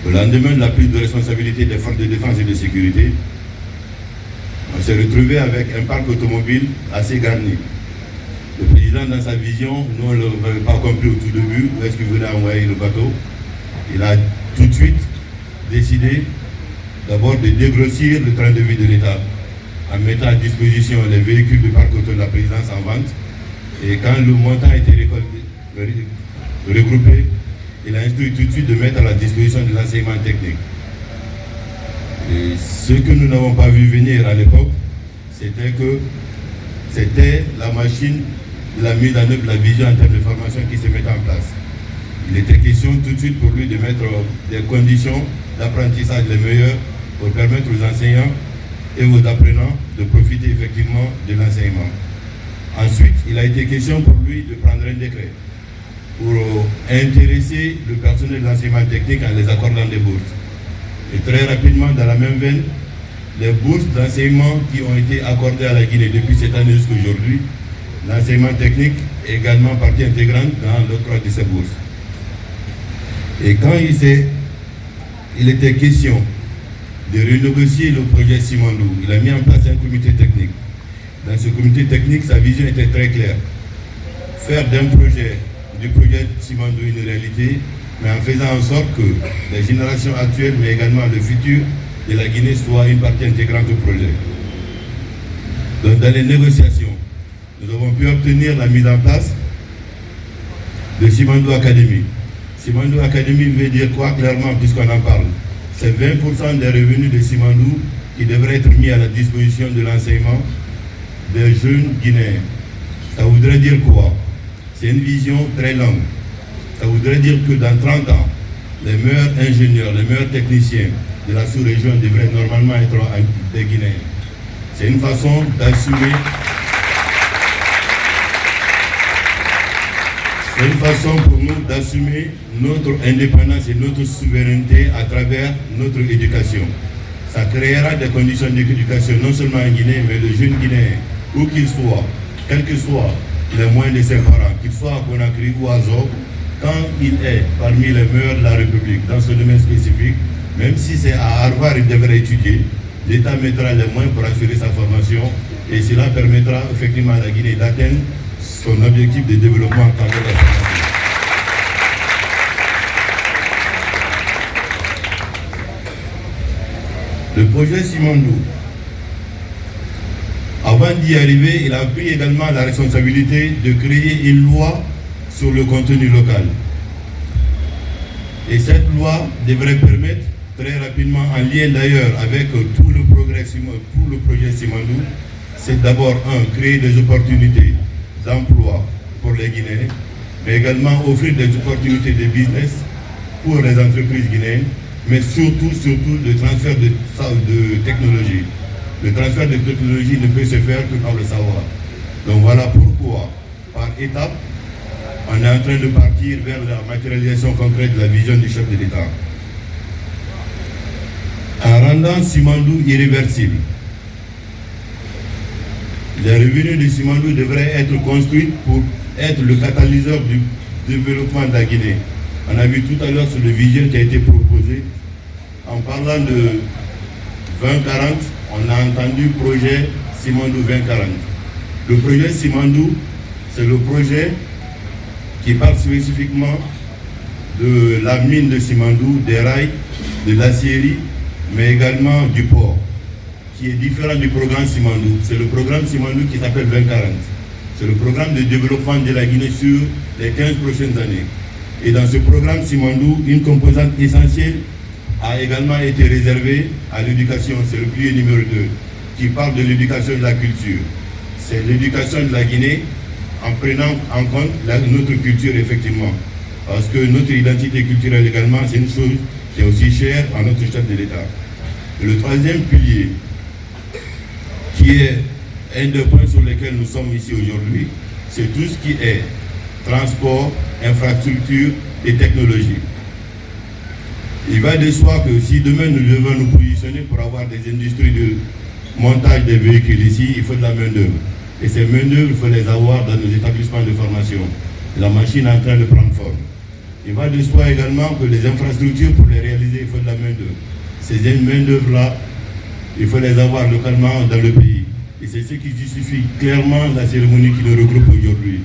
Au lendemain de la prise de responsabilité des forces de défense et de sécurité, on s'est retrouvé avec un parc automobile assez garni. Le président, dans sa vision, nous, on n'avait pas compris au tout début où est-ce qu'il voulait envoyer le bateau. Il a tout de suite décidé d'abord de dégrossir le train de vie de l'État en mettant à disposition les véhicules du parc auto de la présidence en vente. Et quand le montant a été regroupé, il a instruit tout de suite de mettre à la disposition de l'enseignement technique. Et ce que nous n'avons pas vu venir à l'époque, c'était la machine de la mise en œuvre de la vision en termes de formation qui se mettait en place. Il était question tout de suite pour lui de mettre des conditions d'apprentissage les meilleures pour permettre aux enseignants et aux apprenants de profiter effectivement de l'enseignement. Ensuite, il a été question pour lui de prendre un décret pour intéresser le personnel de l'enseignement technique en les accordant des bourses. Et très rapidement, dans la même veine, les bourses d'enseignement qui ont été accordées à la Guinée depuis cette année jusqu'à aujourd'hui, l'enseignement technique est également partie intégrante dans l'octroi de ces bourses. Et quand il était question de renégocier le projet Simandou, il a mis en place un comité technique. Dans ce comité technique, sa vision était très claire. Faire du projet Simandou une réalité, mais en faisant en sorte que les générations actuelles, mais également le futur de la Guinée soient une partie intégrante du projet. Donc dans les négociations, nous avons pu obtenir la mise en place de Simandou Academy. Simandou Academy veut dire quoi clairement puisqu'on en parle? C'est 20% des revenus de Simandou qui devraient être mis à la disposition de l'enseignement des jeunes Guinéens. Ça voudrait dire quoi? C'est une vision très longue. Ça voudrait dire que dans 30 ans, les meilleurs ingénieurs, les meilleurs techniciens de la sous-région devraient normalement être des Guinéens. C'est une façon d'assumer. C'est une façon pour nous d'assumer notre indépendance et notre souveraineté à travers notre éducation. Ça créera des conditions d'éducation non seulement en Guinée, mais de jeunes Guinéens, où qu'ils soient, quels que soient les moyens de ses parents, qu'ils soient à Conakry ou à Zog, quand il est parmi les meilleurs de la République dans ce domaine spécifique, même si c'est à Harvard qu'il devrait étudier, l'État mettra les moyens pour assurer sa formation et cela permettra effectivement à la Guinée d'atteindre son objectif de développement en tant que la formation. Le projet Simandou, avant d'y arriver, il a pris également la responsabilité de créer une loi sur le contenu local. Et cette loi devrait permettre très rapidement, en lien d'ailleurs avec tout le projet Simandou, c'est d'abord créer des opportunités d'emploi pour les Guinéens, mais également offrir des opportunités de business pour les entreprises guinéennes, mais surtout le transfert de technologie. Le transfert de technologie ne peut se faire que par le savoir. Donc voilà pourquoi, par étapes, on est en train de partir vers la matérialisation concrète de la vision du chef de l'État. En rendant Simandou irréversible, les revenus de Simandou devraient être construits pour être le catalyseur du développement de la Guinée. On a vu tout à l'heure sur le vision qui a été proposé. En parlant de 2040, on a entendu le projet Simandou 2040. Le projet Simandou, c'est le projet qui parle spécifiquement de la mine de Simandou, des rails, de l'acierie, mais également du port, qui est différent du programme Simandou. C'est le programme Simandou qui s'appelle 2040. C'est le programme de développement de la Guinée sur les 15 prochaines années. Et dans ce programme Simandou, une composante essentielle a également été réservée à l'éducation. C'est le pilier numéro 2, qui parle de l'éducation et de la culture. C'est l'éducation de la Guinée en prenant en compte notre culture, effectivement. Parce que notre identité culturelle également, c'est une chose qui est aussi chère à notre chef de l'État. Le troisième pilier, qui est un des points sur lesquels nous sommes ici aujourd'hui, c'est tout ce qui est transport, infrastructure et technologie. Il va de soi que si demain nous devons nous positionner pour avoir des industries de montage des véhicules ici, il faut de la main-d'œuvre. Et ces main-d'œuvre, il faut les avoir dans nos établissements de formation. La machine est en train de prendre forme. Il va de soi également que les infrastructures pour les réaliser il faut de la main-d'œuvre. Ces main-d'œuvre-là, il faut les avoir localement dans le pays. Et c'est ce qui justifie clairement la cérémonie qui nous regroupe aujourd'hui.